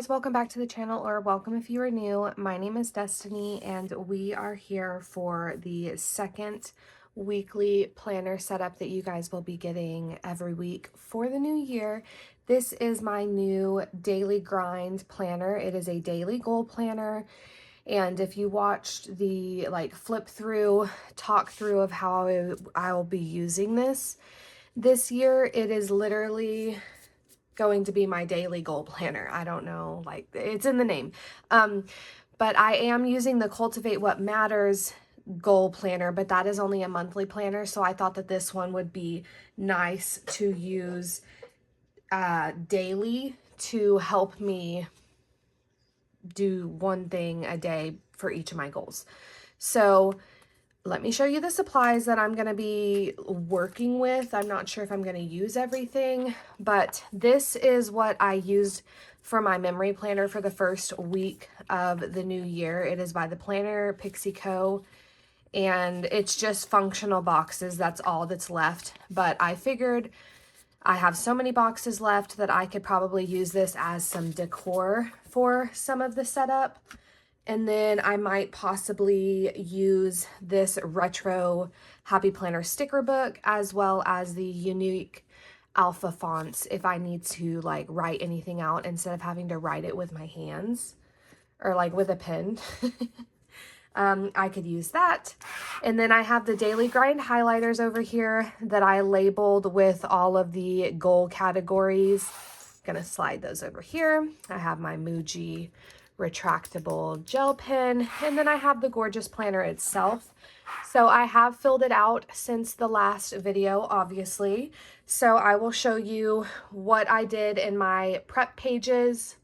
guys, welcome back to the channel, or welcome if you are new. My name is Destiny and we are here for the second weekly planner setup that you guys will be getting every week for the new year. This is my new daily grind planner. It is a daily goal planner, and if you watched the flip through talk through of how I will be using this year, it is literally going to be my daily goal planner. I don't know, it's in the name. But I am using the Cultivate What Matters goal planner, but that is only a monthly planner. So I thought that this one would be nice to use daily to help me do one thing a day for each of my goals. So let me show you the supplies that I'm going to be working with. I'm not sure if I'm going to use everything, but this is what I used for my memory planner for the first week of the new year. It is by the Planner Pixie Co. And it's just functional boxes. That's all that's left. But I figured I have so many boxes left that I could probably use this as some decor for some of the setup. And then I might possibly use this retro Happy Planner sticker book, as well as the unique alpha fonts if I need to write anything out instead of having to write it with my hands or with a pen. I could use that. And then I have the Daily Grind highlighters over here that I labeled with all of the goal categories. Gonna slide those over here. I have my Muji retractable gel pen, and then I have the gorgeous planner itself. So I have filled it out since the last video, obviously. So I will show you what I did in my prep pages.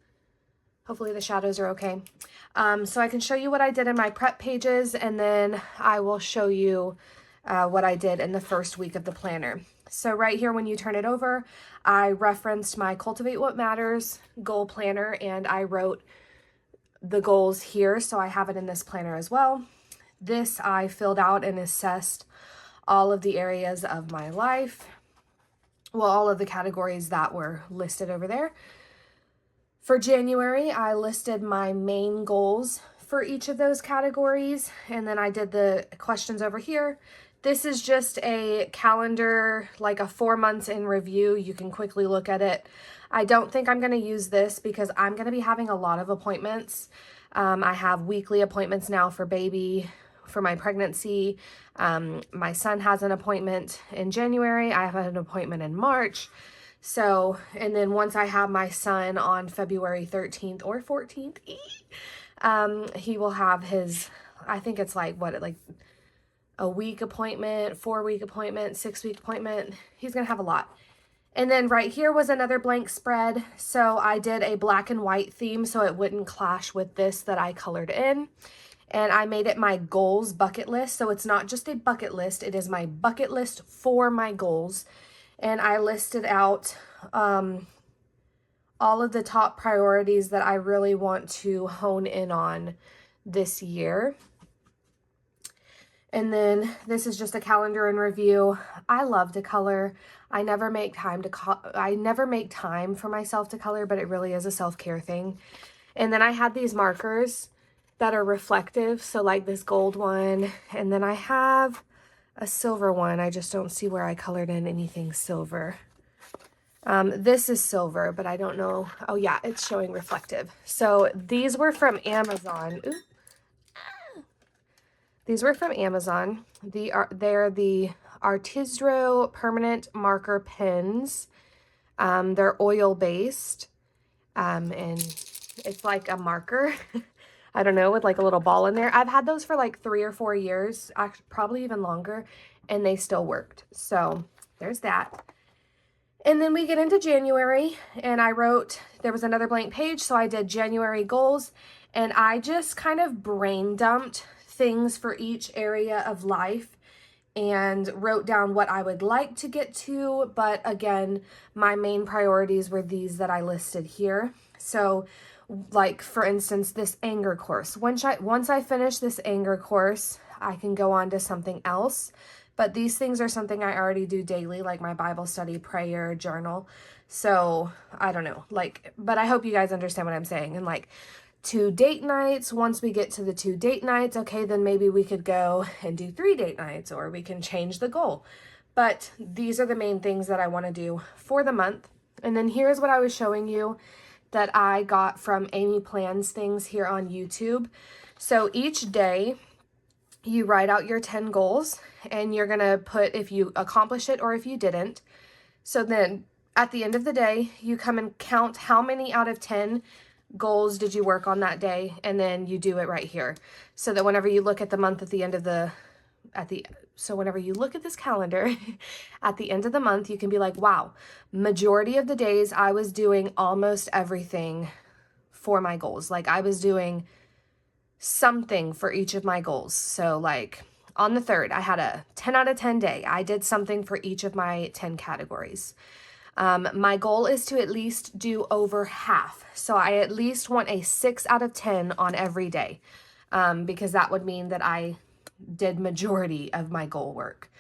Hopefully the shadows are okay. So I can show you what I did in my prep pages, and then I will show you what I did in the first week of the planner. So right here, when you turn it over, I referenced my Cultivate What Matters goal planner, and I wrote the goals here, so I have it in this planner as well. This I filled out and assessed all of the areas of my life. Well, all of the categories that were listed over there. For January, I listed my main goals for each of those categories, and then I did the questions over here. This is just a calendar, like a 4 months in review. You can quickly look at it. I don't think I'm going to use this because I'm going to be having a lot of appointments. I have weekly appointments now for baby, for my pregnancy. My son has an appointment in January. I have an appointment in March. So, and then once I have my son on February 13th or 14th, he will have his, I think it's a week appointment, 4-week appointment, 6-week appointment. He's going to have a lot. And then right here was another blank spread. So I did a black and white theme so it wouldn't clash with this that I colored in. And I made it my goals bucket list. So it's not just a bucket list. It is my bucket list for my goals. And I listed out all of the top priorities that I really want to hone in on this year. And then this is just a calendar and review. I love to color. I never make time for myself to color, but it really is a self-care thing. And then I had these markers that are reflective. So like this gold one, and then I have a silver one. I just don't see where I colored in anything silver. This is silver, but I don't know. Oh yeah, it's showing reflective. So these were from Amazon. Ooh. These were from Amazon. They're the Artistro permanent marker pens. They're oil based, and it's like a marker. I don't know, with like a little ball in there. I've had those for like 3 or 4 years, actually, probably even longer, and they still worked. So there's that. And then we get into January, and there was another blank page, so I did January goals, and I just kind of brain dumped things for each area of life and wrote down what I would like to get to. But again, my main priorities were these that I listed here. So like for instance, this anger course. Once I finish this anger course, I can go on to something else But these things are something I already do daily, like my Bible study, prayer, journal. So I don't know, like, but I hope you guys understand what I'm saying. And like 2 date nights, once we get to the 2 date nights, okay, then maybe we could go and do 3 date nights, or we can change the goal. But these are the main things that I want to do for the month. And then here's what I was showing you that I got from Amy Plans Things here on YouTube. So each day you write out your 10 goals, and you're going to put if you accomplish it or if you didn't. So then at the end of the day, you come and count how many out of 10 goals did you work on that day, and then you do it right here. So that whenever you look at the month at the end of the, so whenever you look at this calendar at the end of the month, you can be like, wow, majority of the days I was doing almost everything for my goals. Like I was doing something for each of my goals. So like on the 3rd, I had a 10 out of 10 day. I did something for each of my 10 categories. My goal is to at least do over half. So I at least want a 6 out of 10 on every day, because that would mean that I did majority of my goal work.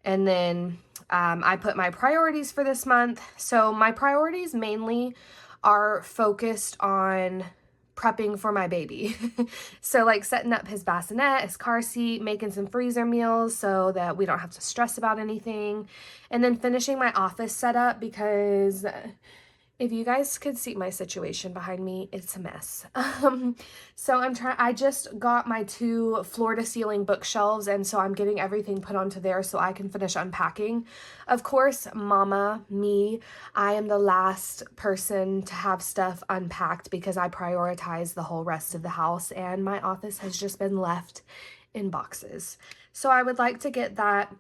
And then I put my priorities for this month. So my priorities mainly are focused on prepping for my baby. So like setting up his bassinet, his car seat, making some freezer meals so that we don't have to stress about anything. And then finishing my office setup, because if you guys could see my situation behind me, it's a mess. So I just got my 2 floor to ceiling bookshelves, and so I'm getting everything put onto there so I can finish unpacking. Of course, me, I am the last person to have stuff unpacked because I prioritize the whole rest of the house, and my office has just been left in boxes. So I would like to get that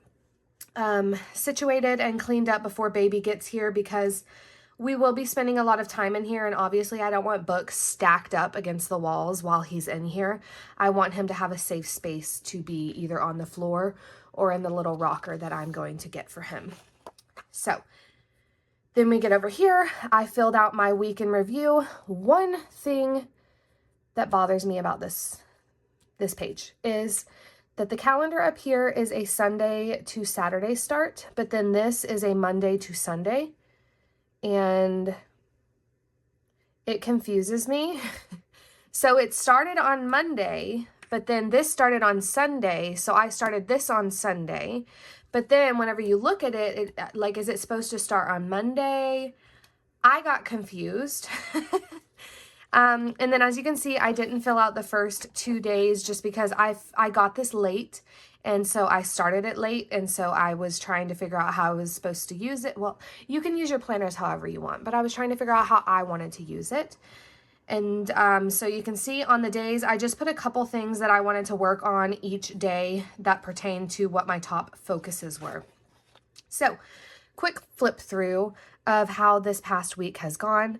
situated and cleaned up before baby gets here, because we will be spending a lot of time in here, and obviously I don't want books stacked up against the walls while he's in here. I want him to have a safe space to be either on the floor or in the little rocker that I'm going to get for him. So then we get over here. I filled out my week in review. One thing that bothers me about this page is that the calendar up here is a Sunday to Saturday start, but then this is a Monday to Sunday. And it confuses me. So it started on Monday, but then this started on Sunday. So I started this on Sunday. But then whenever you look at it, like, is it supposed to start on Monday? I got confused. And then as you can see, I didn't fill out the first 2 days just because I got this late. And so I started it late, and so I was trying to figure out how I was supposed to use it. Well, you can use your planners however you want, but I was trying to figure out how I wanted to use it. And so you can see on the days, I just put a couple things that I wanted to work on each day that pertain to what my top focuses were. So quick flip through of how this past week has gone.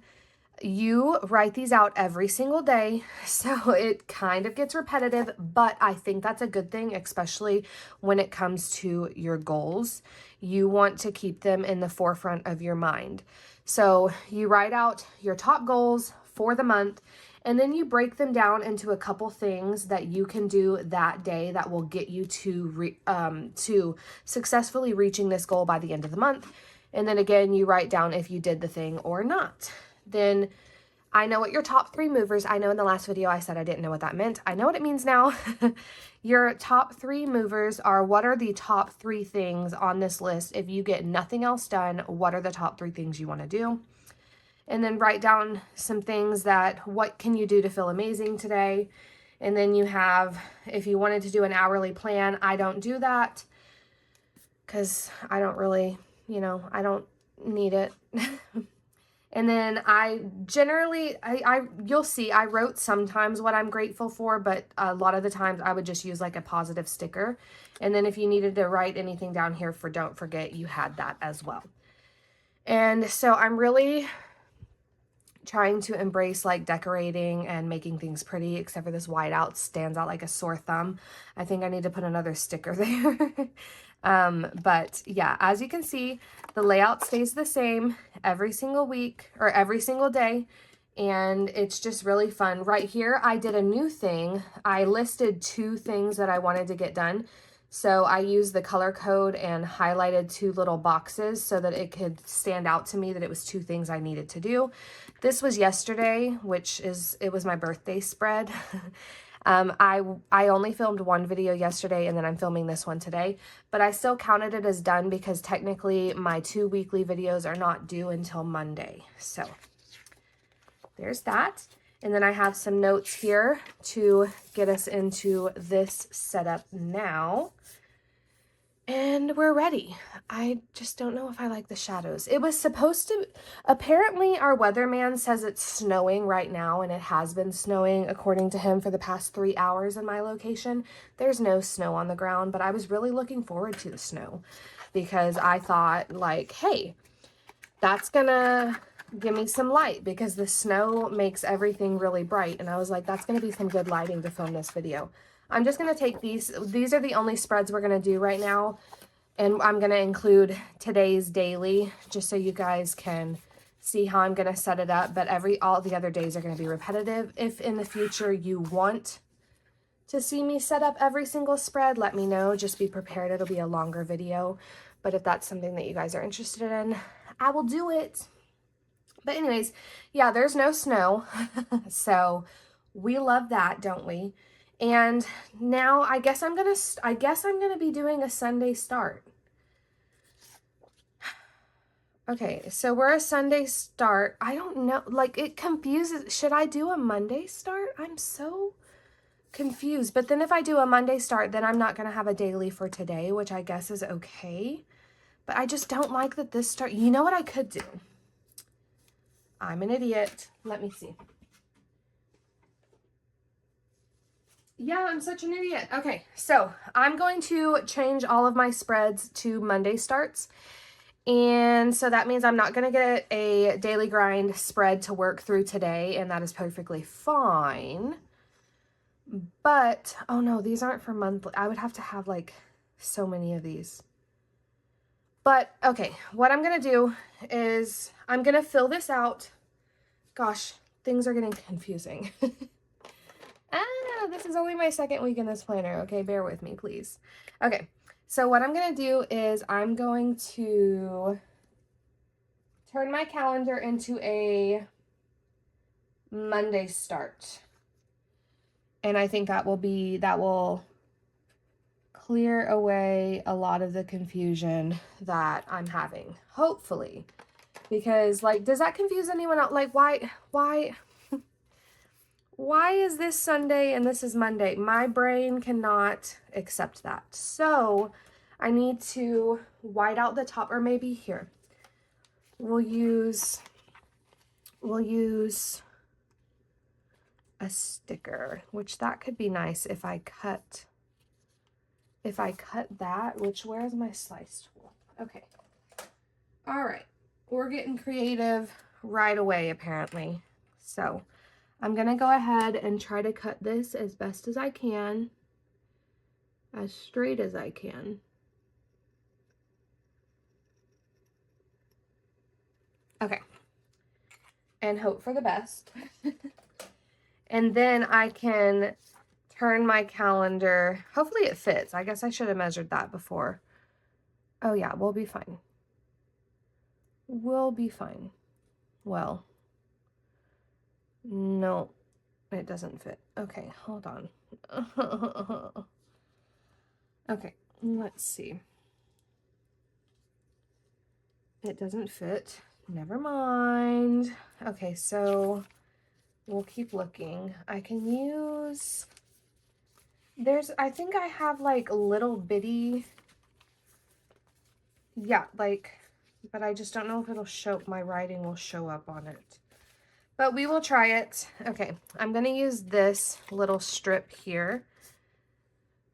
You write these out every single day, so it kind of gets repetitive, but I think that's a good thing, especially when it comes to your goals. You want to keep them in the forefront of your mind. So you write out your top goals for the month, and then you break them down into a couple things that you can do that day that will get you to successfully reaching this goal by the end of the month. And then again, you write down if you did the thing or not. Then I know what your top 3 movers, I know in the last video I said I didn't know what that meant. I know what it means now. Your top 3 movers are, what are the top 3 things on this list? If you get nothing else done, what are the top 3 things you want to do? And then write down some things that, what can you do to feel amazing today? And then you have, if you wanted to do an hourly plan, I don't do that because I don't really, I don't need it. And then I generally, you'll see, I wrote sometimes what I'm grateful for, but a lot of the times I would just use like a positive sticker. And then if you needed to write anything down here for don't forget, you had that as well. And so I'm really trying to embrace like decorating and making things pretty, except for this whiteout stands out like a sore thumb. I think I need to put another sticker there. But yeah, as you can see, the layout stays the same every single week or every single day. And it's just really fun. Right here, I did a new thing. I listed 2 things that I wanted to get done. So I used the color code and highlighted 2 little boxes so that it could stand out to me that it was 2 things I needed to do. This was yesterday, it was my birthday spread. I only filmed 1 video yesterday and then I'm filming this one today, but I still counted it as done because technically my 2 weekly videos are not due until Monday. So there's that. And then I have some notes here to get us into this setup now. And we're ready. I just don't know if I like the shadows. It was supposed to, apparently our weatherman says it's snowing right now, and it has been snowing according to him for the past 3 hours in my location. There's no snow on the ground, but I was really looking forward to the snow because I thought like, hey, that's gonna give me some light because the snow makes everything really bright. And I was like, that's gonna be some good lighting to film this video. I'm just going to take these are the only spreads we're going to do right now, and I'm going to include today's daily just so you guys can see how I'm going to set it up, but all the other days are going to be repetitive. If in the future you want to see me set up every single spread, let me know. Just be prepared, it'll be a longer video, but if that's something that you guys are interested in, I will do it. But anyways, yeah, there's no snow, so we love that, don't we? And now I guess I'm gonna be doing a Sunday start. Okay, so we're a Sunday start. I don't know, like it confuses. Should I do a Monday start? I'm so confused. But then if I do a Monday start, then I'm not gonna have a daily for today, which I guess is okay. But I just don't like that this start. You know what I could do? I'm an idiot. Let me see. Yeah, I'm such an idiot. Okay, so I'm going to change all of my spreads to Monday starts. And so that means I'm not going to get a daily grind spread to work through today, and that is perfectly fine. But, oh no, these aren't for monthly. I would have to have like so many of these. But, okay, what I'm going to do is I'm going to fill this out. Gosh, things are getting confusing. This is only my second week in this planner. Okay, bear with me, please. Okay, so what I'm going to do is I'm going to turn my calendar into a Monday start. And I think that will clear away a lot of the confusion that I'm having, hopefully. Because, like, does that confuse anyone else? Like, why is this Sunday and this is Monday? My brain cannot accept that. So I need to white out the top, or maybe here. We'll use a sticker, which that could be nice if I cut that, which, where's my slice tool? Okay. All right. We're getting creative right away, apparently. So I'm going to go ahead and try to cut this as best as I can, as straight as I can. Okay. And hope for the best. And then I can turn my calendar. Hopefully it fits. I guess I should have measured that before. Oh yeah, we'll be fine. We'll be fine. Well, no, it doesn't fit. Okay, hold on. Okay, let's see. It doesn't fit. Never mind. Okay, so we'll keep looking. I can use, I think I have like little bitty, yeah, like, but I just don't know if it'll show, my writing will show up on it. But we will try it. Okay, I'm going to use this little strip here.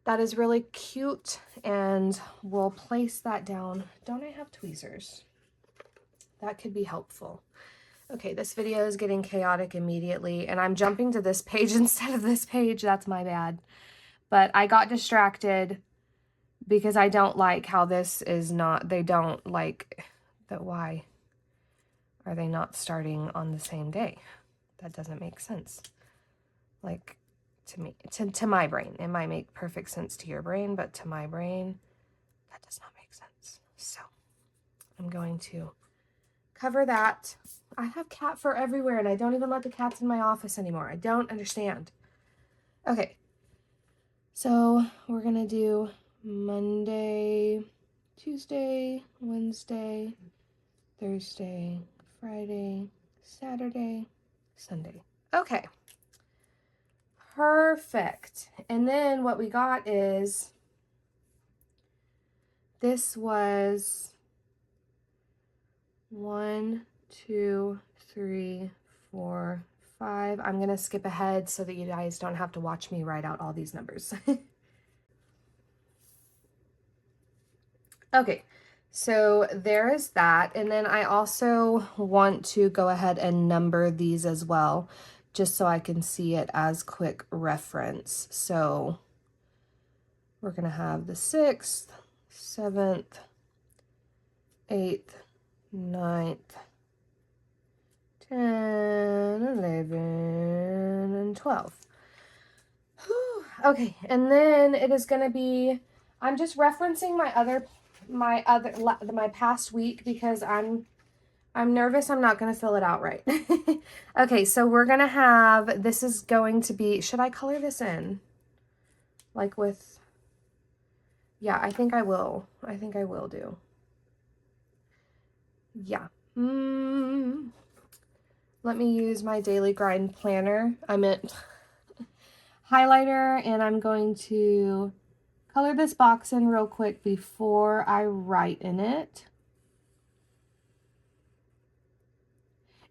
That is really cute, and we'll place that down. Don't I have tweezers? That could be helpful. Okay, this video is getting chaotic immediately, and I'm jumping to this page instead of this page. That's my bad. But I got distracted because I don't like how this is not, they don't like that. Why are they not starting on the same day? That doesn't make sense. Like, to me, to my brain. It might make perfect sense to your brain, but to my brain, that does not make sense. So I'm going to cover that. I have cat fur everywhere and I don't even let the cats in my office anymore. I don't understand. Okay. So we're going to do Monday, Tuesday, Wednesday, Thursday, Friday, Saturday, Sunday. Okay. Perfect. And then what we got is, this was 1, 2, 3, 4, 5. I'm going to skip ahead so that you guys don't have to watch me write out all these numbers. Okay, so there is that. And then I also want to go ahead and number these as well, just so I can see it as quick reference. So we're going to have the 6th, 7th, 8th, 9th, 10, 11, and 12. Whew. Okay, and then it is going to be, I'm just referencing my past week because I'm nervous I'm not going to fill it out right. Okay, so we're going to have, this is going to be, should I color this in? Like with, yeah, I think I will. I think I will do. Yeah. Let me use my Daily Grind planner. I meant highlighter, and I'm going to color this box in real quick before I write in it.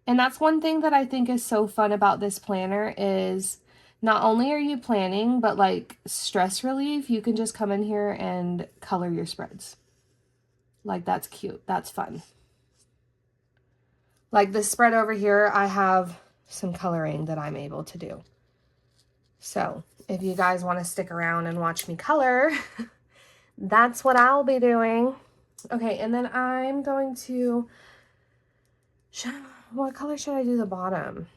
And that's one thing that I think is so fun about this planner is not only are you planning, but like stress relief, you can just come in here and color your spreads. Like, that's cute. That's fun. Like this spread over here, I have some coloring that I'm able to do. So if you guys want to stick around and watch me color, that's what I'll be doing. Okay, and then I'm going to, what color should I do the bottom?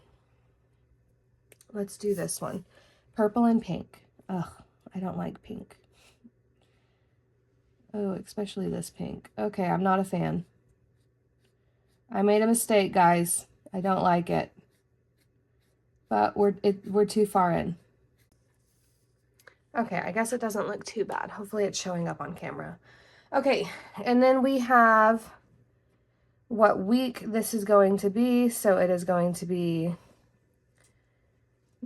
Let's do this one. Purple and pink. Ugh, I don't like pink. Oh, especially this pink. Okay, I'm not a fan. I made a mistake, guys. I don't like it. But we're too far in. Okay, I guess it doesn't look too bad. Hopefully it's showing up on camera. Okay, and then we have what week this is going to be. So it is going to be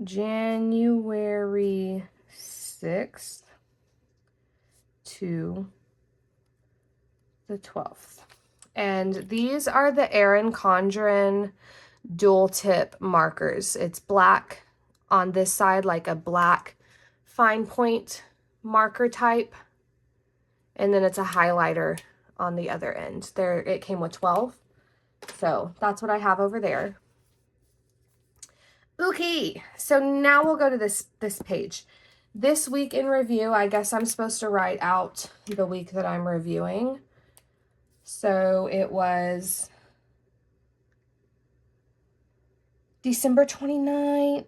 January 6th to the 12th. And these are the Erin Condren dual tip markers. It's black on this side, like a black fine point marker type. And then it's a highlighter on the other end. There, it came with 12. So that's what I have over there. Okay, so now we'll go to this page. This week in review, I guess I'm supposed to write out the week that I'm reviewing. So it was December 29th.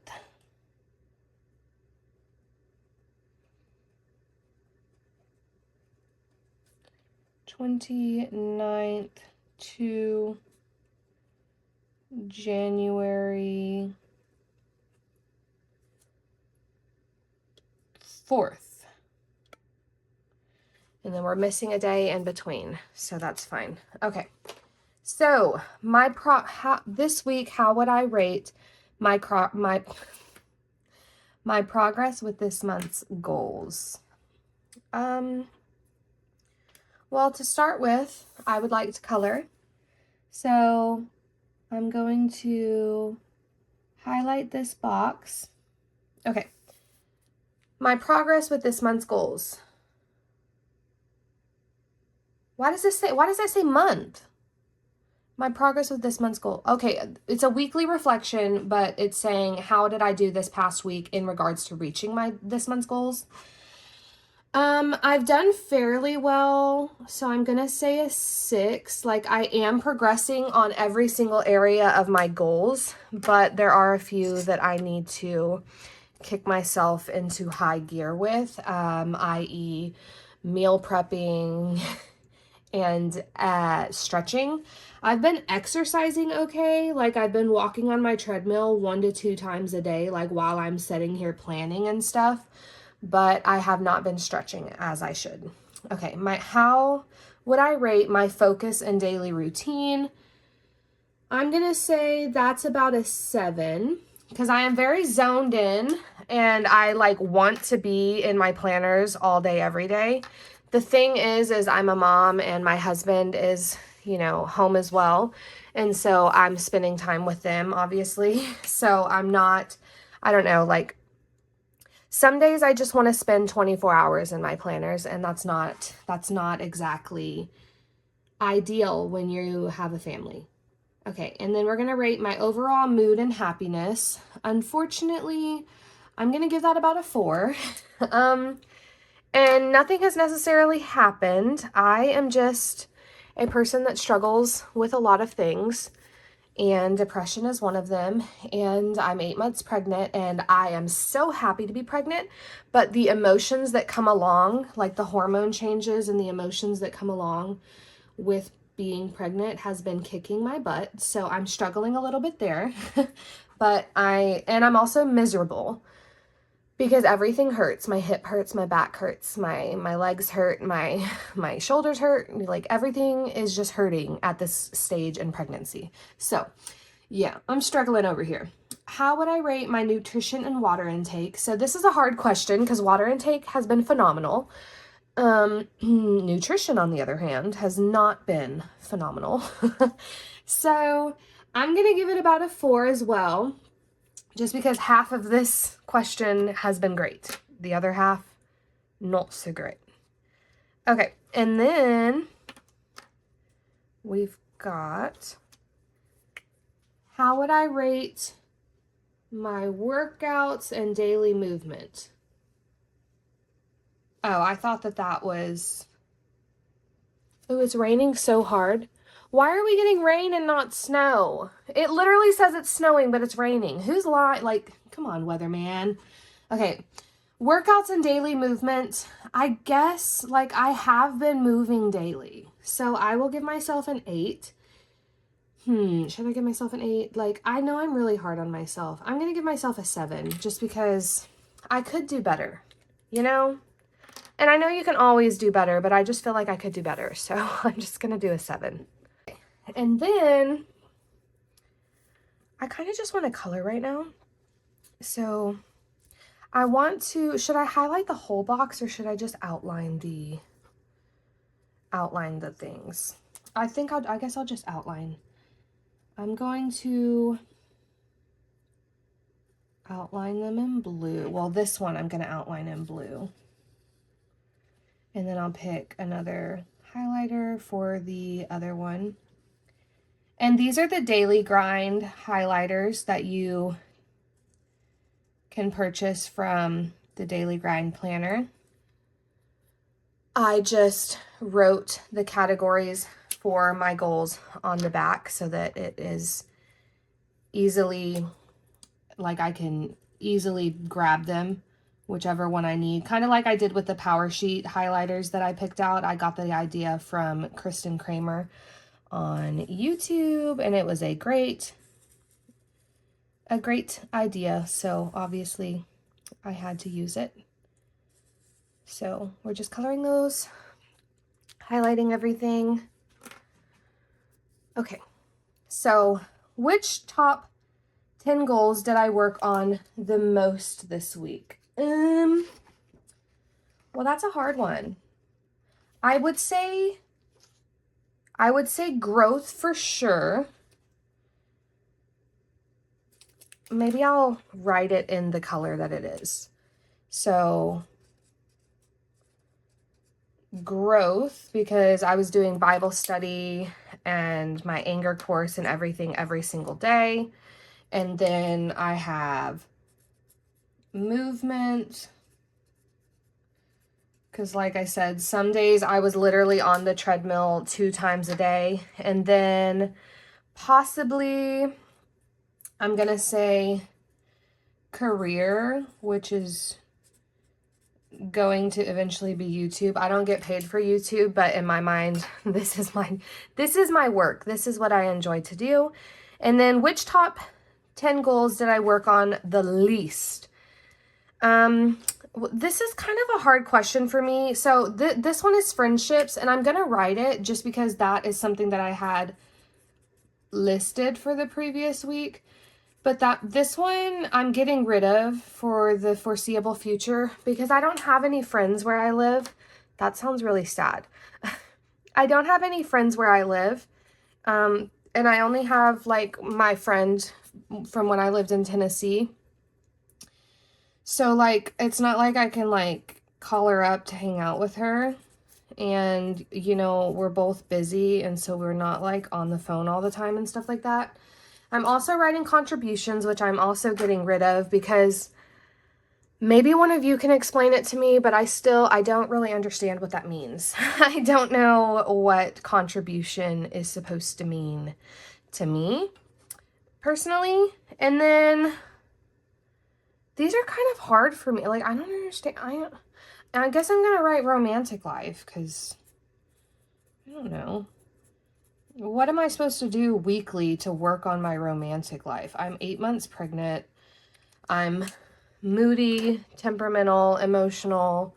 To January 4th. And then we're missing a day in between, so that's fine. Okay, so this week, how would I rate my progress with this month's goals? Well, to start with, I would like to color. So I'm going to highlight this box. Okay. My progress with this month's goals. Why does that say month? My progress with this month's goal. Okay, it's a weekly reflection, but it's saying how did I do this past week in regards to reaching this month's goals. I've done fairly well, so I'm gonna say a 6. Like, I am progressing on every single area of my goals, but there are a few that I need to kick myself into high gear with, i.e. meal prepping and stretching. I've been exercising okay. Like I've been walking on my treadmill 1 to 2 times a day, like while I'm sitting here planning and stuff, but I have not been stretching as I should. Okay, how would I rate my focus and daily routine? I'm gonna say that's about a 7 because I am very zoned in and I like want to be in my planners all day, every day. The thing is I'm a mom and my husband is, you know, home as well. And so I'm spending time with them, obviously. So I'm not, I don't know, like some days I just want to spend 24 hours in my planners, and that's not exactly ideal when you have a family. Okay, and then we're going to rate my overall mood and happiness. Unfortunately, I'm going to give that about a 4. And nothing has necessarily happened. I am just a person that struggles with a lot of things, and depression is one of them. And I'm 8 months pregnant, and I am so happy to be pregnant, but the emotions that come along, like the hormone changes and the emotions that come along with being pregnant has been kicking my butt. So I'm struggling a little bit there, but I'm also miserable because everything hurts. My hip hurts, my back hurts, my legs hurt, my shoulders hurt. Like everything is just hurting at this stage in pregnancy. So yeah, I'm struggling over here. How would I rate my nutrition and water intake? So this is a hard question because water intake has been phenomenal. Nutrition, on the other hand, has not been phenomenal. So I'm going to give it about a 4 as well, just because half of this question has been great. The other half, not so great. Okay, and then we've got, how would I rate my workouts and daily movement? Oh, I thought that was, oh, it's raining so hard. Why are we getting rain and not snow? It literally says it's snowing, but it's raining. Who's lying? Like, come on, weatherman. Okay, workouts and daily movement. I guess, like, I have been moving daily. So I will give myself an 8. Should I give myself an 8? Like, I know I'm really hard on myself. I'm going to give myself a 7 just because I could do better, you know? And I know you can always do better, but I just feel like I could do better. So I'm just going to do a 7. And then I kind of just want to color right now. So I want to, should I highlight the whole box or should I just outline the things? I guess I'll just outline. I'm going to outline them in blue. Well, this one I'm going to outline in blue. And then I'll pick another highlighter for the other one. And these are the Daily Grind highlighters that you can purchase from the Daily Grind planner. I just wrote the categories for my goals on the back so that it is easily, like I can easily grab them, whichever one I need. Kind of like I did with the Power Sheet highlighters that I picked out. I got the idea from Kristen Kramer on YouTube, and it was a great idea. So obviously I had to use it. So we're just coloring those, highlighting everything. Okay, so which top 10 goals did I work on the most this week? Well, that's a hard one. I would say growth for sure. Maybe I'll write it in the color that it is. So growth, because I was doing Bible study and my anger course and everything every single day. And then I have movement, because like I said, some days I was literally on the treadmill 2 times a day. And then possibly I'm gonna say career, which is going to eventually be YouTube. I don't get paid for YouTube, but in my mind, this is my work. This is what I enjoy to do. And then which top 10 goals did I work on the least? This is kind of a hard question for me. So this one is friendships, and I'm going to write it just because that is something that I had listed for the previous week. But this one I'm getting rid of for the foreseeable future because I don't have any friends where I live. That sounds really sad. I don't have any friends where I live. And I only have like my friend from when I lived in Tennessee. So like, it's not like I can like call her up to hang out with her. And, you know, we're both busy. And so we're not like on the phone all the time and stuff like that. I'm also writing contributions, which I'm also getting rid of because maybe one of you can explain it to me, but I don't really understand what that means. I don't know what contribution is supposed to mean to me personally. And then these are kind of hard for me. Like, I don't understand. I guess I'm going to write romantic life because I don't know. What am I supposed to do weekly to work on my romantic life? I'm 8 months pregnant. I'm moody, temperamental, emotional.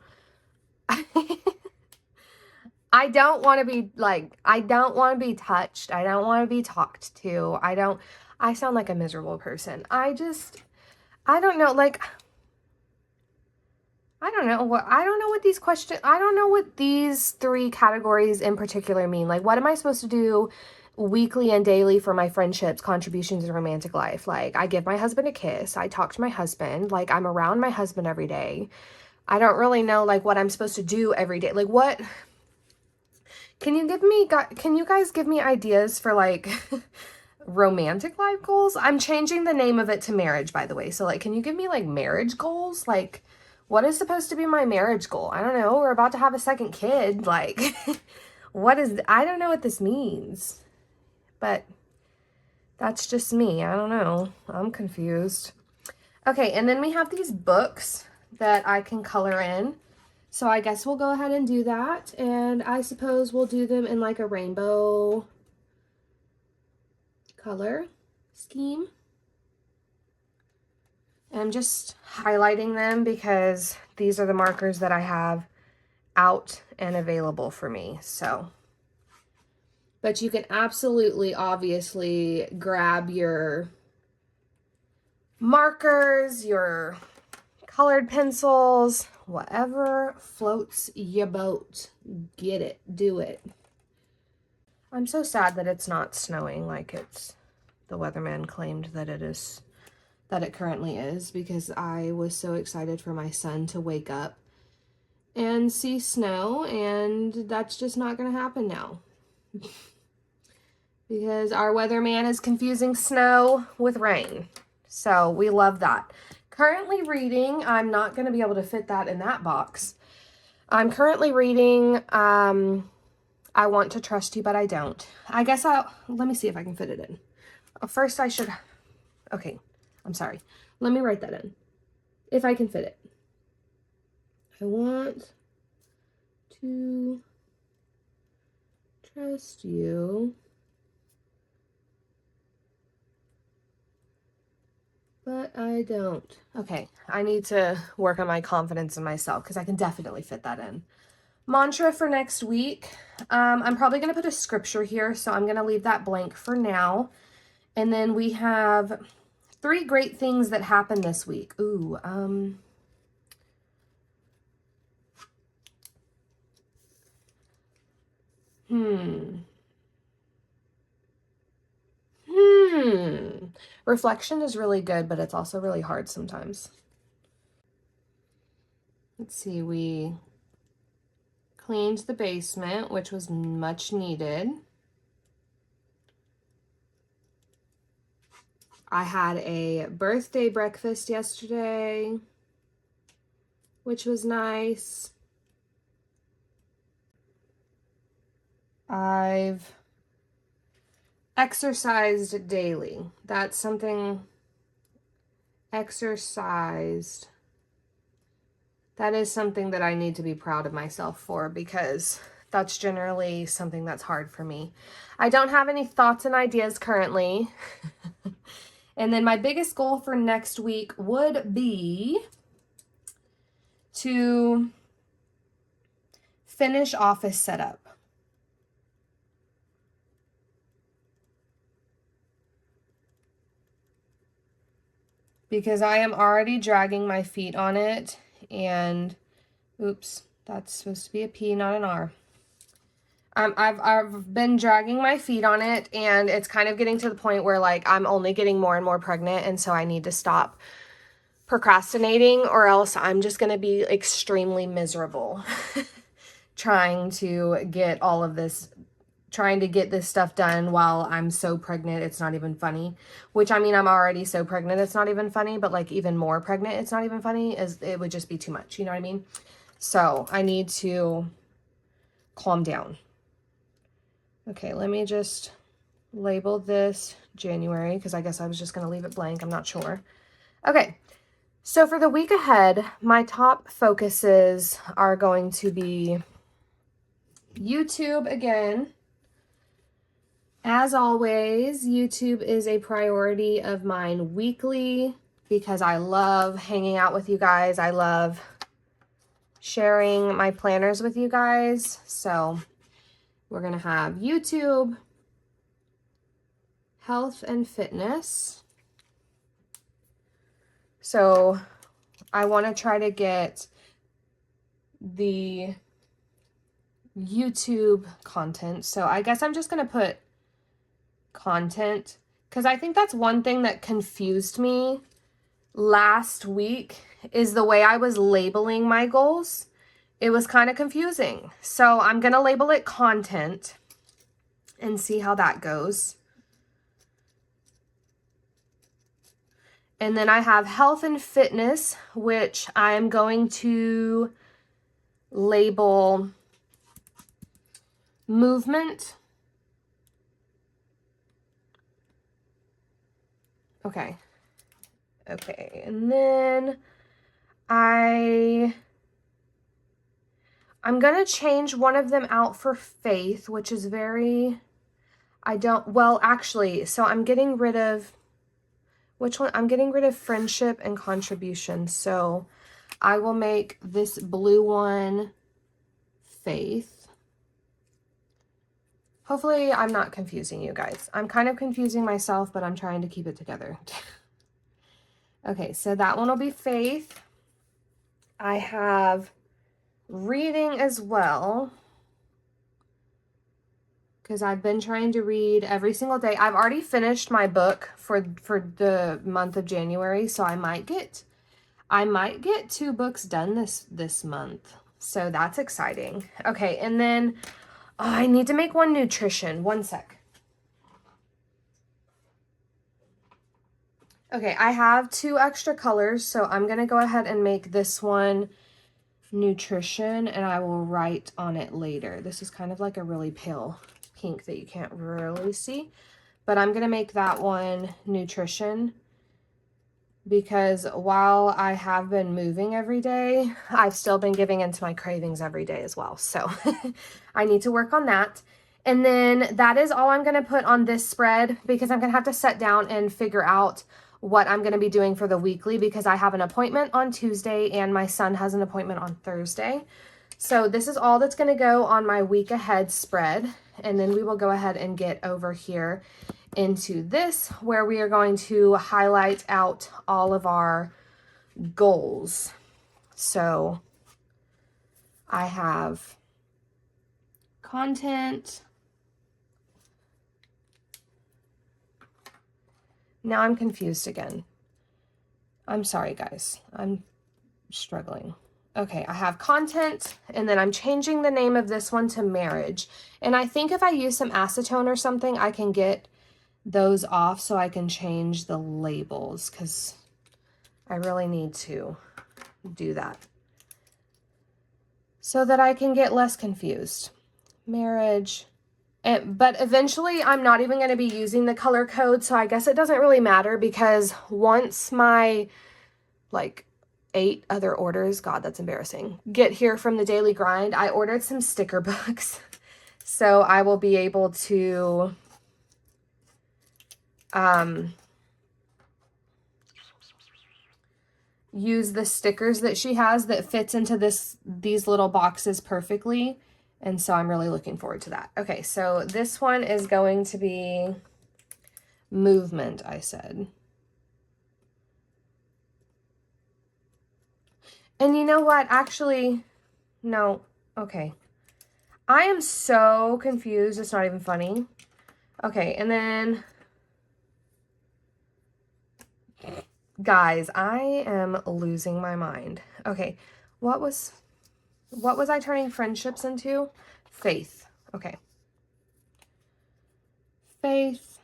I don't want to be like, I don't want to be touched. I don't want to be talked to. I sound like a miserable person. I don't know. Like, I don't know what these questions, I don't know what these 3 categories in particular mean. Like, what am I supposed to do weekly and daily for my friendships, contributions, and romantic life? Like, I give my husband a kiss. I talk to my husband. Like, I'm around my husband every day. I don't really know, like, what I'm supposed to do every day. Like, what, can you guys give me ideas for, like, romantic life goals? I'm changing the name of it to marriage, by the way. So, like, can you give me, like, marriage goals? Like, what is supposed to be my marriage goal? I don't know. We're about to have a second kid. Like, I don't know what this means. But that's just me. I don't know. I'm confused. Okay, and then we have these books that I can color in. So I guess we'll go ahead and do that. And I suppose we'll do them in like a rainbow color scheme. And I'm just highlighting them because these are the markers that I have out and available for me. So, but you can absolutely, obviously grab your markers, your colored pencils, whatever floats your boat. Get it, do it. I'm so sad that it's not snowing like the weatherman claimed that it currently is, because I was so excited for my son to wake up and see snow, and that's just not going to happen now. Because our weatherman is confusing snow with rain. So we love that. Currently reading, I'm not going to be able to fit that in that box. I'm currently reading I Want to Trust You, But I Don't. I guess let me see if I can fit it in. First I should, okay, I'm sorry. Let me write that in. If I can fit it. I want to trust you, but I don't. Okay, I need to work on my confidence in myself because I can definitely fit that in. Mantra for next week. I'm probably going to put a scripture here, so I'm going to leave that blank for now. And then we have 3 great things that happened this week. Ooh, Reflection is really good, but it's also really hard sometimes. Let's see, we cleaned the basement, which was much needed. I had a birthday breakfast yesterday, which was nice. I've exercised daily. That's something exercised. That is something that I need to be proud of myself for, because that's generally something that's hard for me. I don't have any thoughts and ideas currently. And then my biggest goal for next week would be to finish office setup. Because I am already dragging my feet on it, and oops, that's supposed to be a P, not an R. I've been dragging my feet on it, and it's kind of getting to the point where, like, I'm only getting more and more pregnant, and so I need to stop procrastinating, or else I'm just going to be extremely miserable trying to get all of this, trying to get this stuff done while I'm so pregnant it's not even funny. Which, I mean, I'm already so pregnant it's not even funny, but like even more pregnant it's not even funny, as it would just be too much, you know what I mean? So I need to calm down. Okay, let me just label this January, because I guess I was just going to leave it blank. I'm not sure. Okay, so for the week ahead, my top focuses are going to be YouTube again. As always, YouTube is a priority of mine weekly, because I love hanging out with you guys. I love sharing my planners with you guys. So we're going to have YouTube, health and fitness. So I want to try to get the YouTube content. So I guess I'm just going to put content, because I think that's one thing that confused me last week, is the way I was labeling my goals. It was kind of confusing. So I'm going to label it content and see how that goes. And then I have health and fitness, which I'm going to label movement. Okay. Okay. And then I'm going to change one of them out for faith, which is very, well, actually, so I'm getting rid of, which one? I'm getting rid of friendship and contribution. So I will make this blue one faith. Hopefully I'm not confusing you guys. I'm kind of confusing myself, but I'm trying to keep it together. Okay, so that one will be faith. I have reading as well, because I've been trying to read every single day. I've already finished my book for the month of January, so I might get 2 books done this month. So that's exciting. Okay, and then I need to make one nutrition. One sec. Okay, I have 2 extra colors, so I'm going to go ahead and make this one nutrition, and I will write on it later. This is kind of like a really pale pink that you can't really see, but I'm going to make that one nutrition, because while I have been moving every day, I've still been giving into my cravings every day as well. So I need to work on that. And then that is all I'm going to put on this spread, because I'm going to have to sit down and figure out what I'm going to be doing for the weekly, because I have an appointment on Tuesday and my son has an appointment on Thursday. So this is all that's going to go on my week ahead spread. And then we will go ahead and get over here into this, where we are going to highlight out all of our goals. So I have content. Now I'm confused again. I'm sorry, guys. I'm struggling. Okay, I have content, and then I'm changing the name of this one to marriage. And I think if I use some acetone or something, I can get those off so I can change the labels, because I really need to do that so that I can get less confused. Marriage, But eventually I'm not even going to be using the color code, so I guess it doesn't really matter, because once my like 8 other orders, God, that's embarrassing, get here from the Daily Grind, I ordered some sticker books. So I will be able to use the stickers that she has that fits into these little boxes perfectly. And so I'm really looking forward to that. Okay, so this one is going to be movement, I said. And you know what? Actually, no. Okay. I am so confused. It's not even funny. Okay, and then, guys, I am losing my mind. Okay, what was I turning friendships into? Faith. Okay. Faith.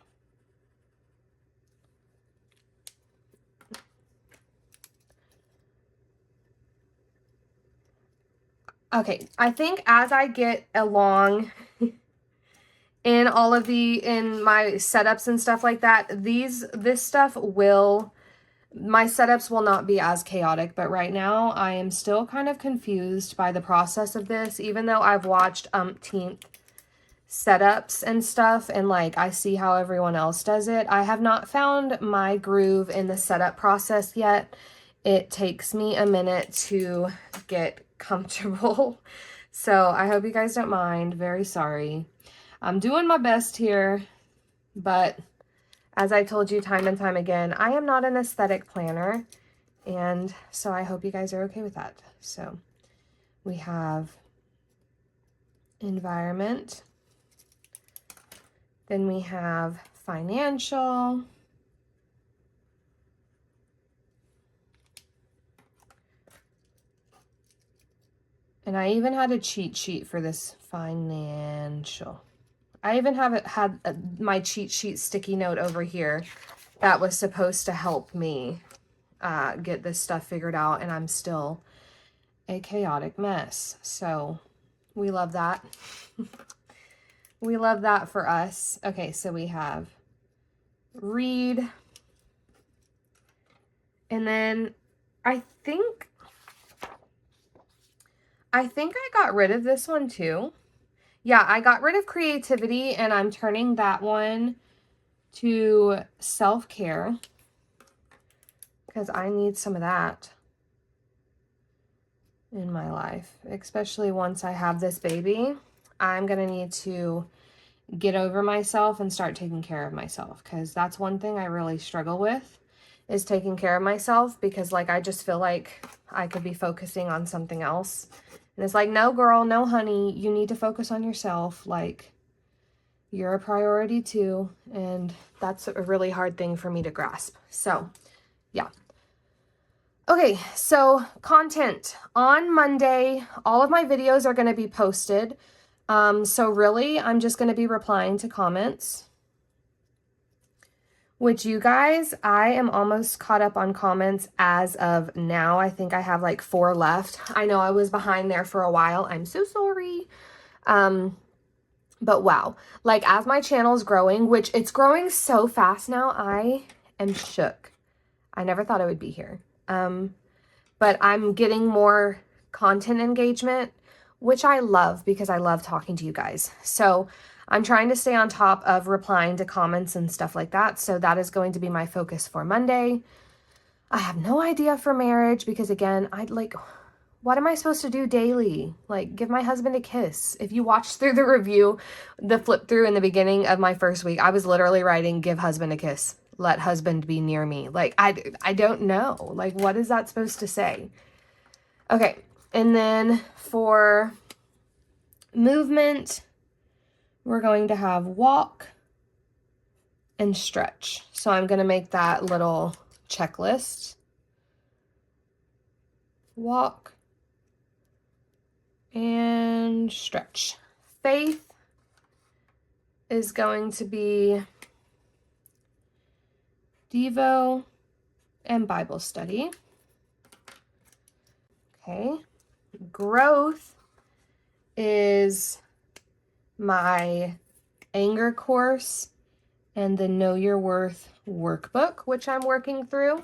Okay, I think as I get along in all of in my setups and stuff like that, this stuff will, my setups will not be as chaotic, but right now I am still kind of confused by the process of this, even though I've watched umpteenth setups and stuff, and like I see how everyone else does it. I have not found my groove in the setup process yet. It takes me a minute to get comfortable. So I hope you guys don't mind. Very sorry. I'm doing my best here, but as I told you time and time again, I am not an aesthetic planner, and so I hope you guys are okay with that. So we have environment, then we have financial, and I even had a cheat sheet for this financial. I even had my cheat sheet sticky note over here that was supposed to help me get this stuff figured out, and I'm still a chaotic mess. So we love that. We love that for us. Okay, so we have read. And then I think I got rid of this one too. Yeah, I got rid of creativity, and I'm turning that one to self-care because I need some of that in my life, especially once I have this baby. I'm going to need to get over myself and start taking care of myself, because that's one thing I really struggle with, is taking care of myself, because like I just feel like I could be focusing on something else. And it's like, no, girl, no, honey, you need to focus on yourself. Like, you're a priority too. And that's a really hard thing for me to grasp. So, yeah. Okay, so content. On Monday, all of my videos are going to be posted. So really, I'm just going to be replying to comments. Which, you guys, I am almost caught up on comments as of now. I think I have like 4 left. I know I was behind there for a while. I'm so sorry. But wow, like as my channel is growing, which it's growing so fast now, I am shook. I never thought I would be here. But I'm getting more content engagement, which I love because I love talking to you guys. So I'm trying to stay on top of replying to comments and stuff like that. So that is going to be my focus for Monday. I have no idea for marriage because, again, what am I supposed to do daily? Like, give my husband a kiss. If you watched through the review, the flip through in the beginning of my first week, I was literally writing, give husband a kiss. Let husband be near me. Like, I don't know. Like, what is that supposed to say? Okay. And then for movement, we're going to have walk and stretch. So I'm going to make that little checklist. Walk and stretch. Faith is going to be Devo and Bible study. Okay. Growth is my Anger course, and the Know Your Worth workbook, which I'm working through.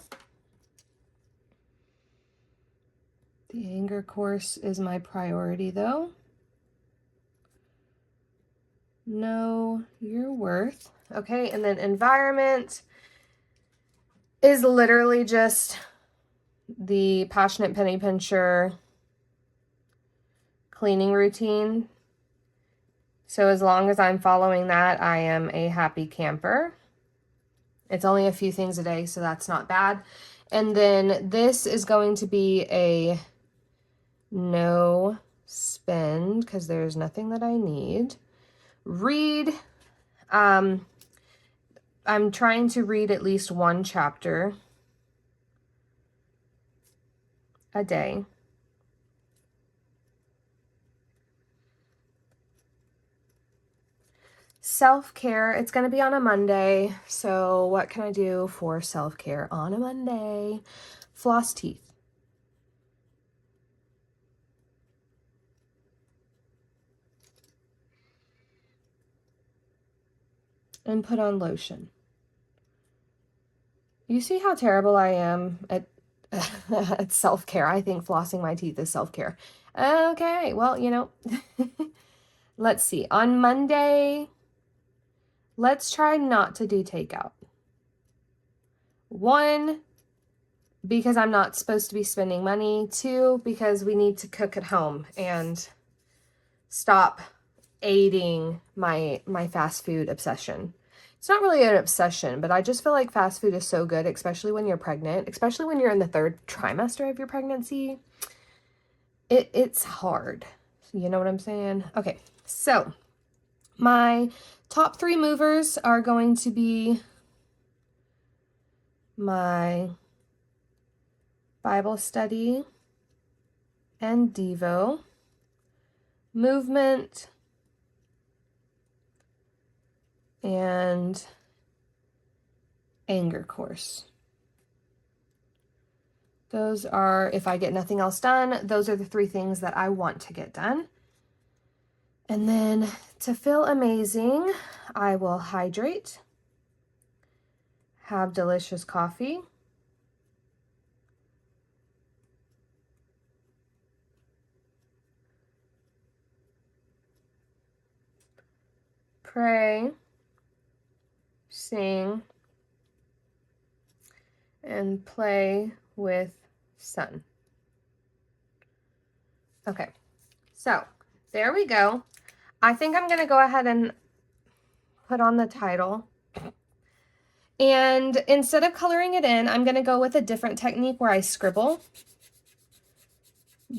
The anger course is my priority though. Know Your Worth. Okay, and then environment is literally just the Passionate Penny Pincher cleaning routine. So as long as I'm following that, I am a happy camper. It's only a few things a day, so that's not bad. And then this is going to be a no spend because there's nothing that I need. Read. I'm trying to read at least one chapter a day. Self-care, it's going to be on a Monday. So what can I do for self-care on a Monday? Floss teeth. And put on lotion. You see how terrible I am at, at self-care. I think flossing my teeth is self-care. Okay, well, you know, let's see. On Monday, let's try not to do takeout. 1, because I'm not supposed to be spending money. 2, because we need to cook at home and stop aiding my fast food obsession. It's not really an obsession, but I just feel like fast food is so good, especially when you're pregnant, especially when you're in the 3rd trimester of your pregnancy. It's hard. You know what I'm saying? Okay, so my top 3 movers are going to be my Bible study and Devo, movement, and anger course. Those are, if I get nothing else done, those are the 3 things that I want to get done. And then to feel amazing, I will hydrate, have delicious coffee, pray, sing, and play with son. Okay, so there we go. I think I'm going to go ahead and put on the title. And instead of coloring it in, I'm going to go with a different technique where I scribble,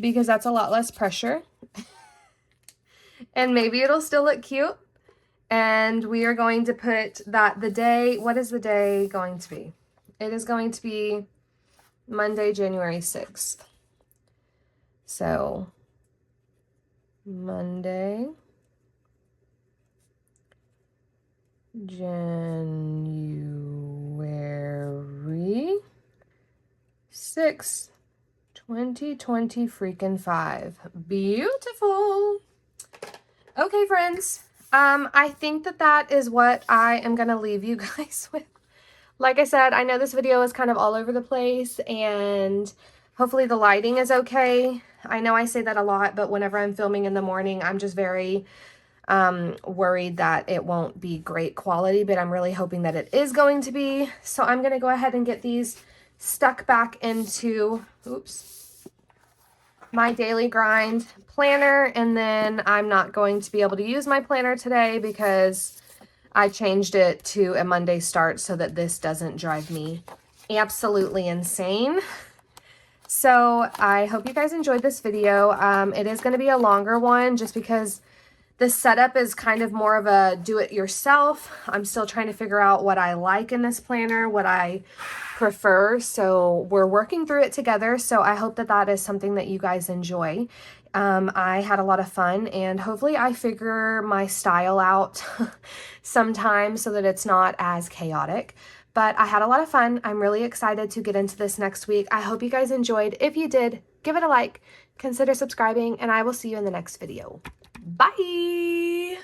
because that's a lot less pressure. And maybe it'll still look cute. And we are going to put that the day, what is the day going to be? It is going to be Monday, January 6th. So, Monday, January 6th, 2020 freaking 5. Beautiful. Okay, friends. I think that is what I am going to leave you guys with. Like I said, I know this video is kind of all over the place, and hopefully the lighting is okay. I know I say that a lot, but whenever I'm filming in the morning, I'm just very worried that it won't be great quality, but I'm really hoping that it is going to be. So I'm going to go ahead and get these stuck back into, my daily grind planner, and then I'm not going to be able to use my planner today because I changed it to a Monday start so that this doesn't drive me absolutely insane. So I hope you guys enjoyed this video. It is going to be a longer one just because the setup is kind of more of a do-it-yourself. I'm still trying to figure out what I like in this planner, what I prefer. So we're working through it together. So I hope that is something that you guys enjoy. I had a lot of fun, and hopefully I figure my style out sometime so that it's not as chaotic. But I had a lot of fun. I'm really excited to get into this next week. I hope you guys enjoyed. If you did, give it a like, consider subscribing, and I will see you in the next video. Bye!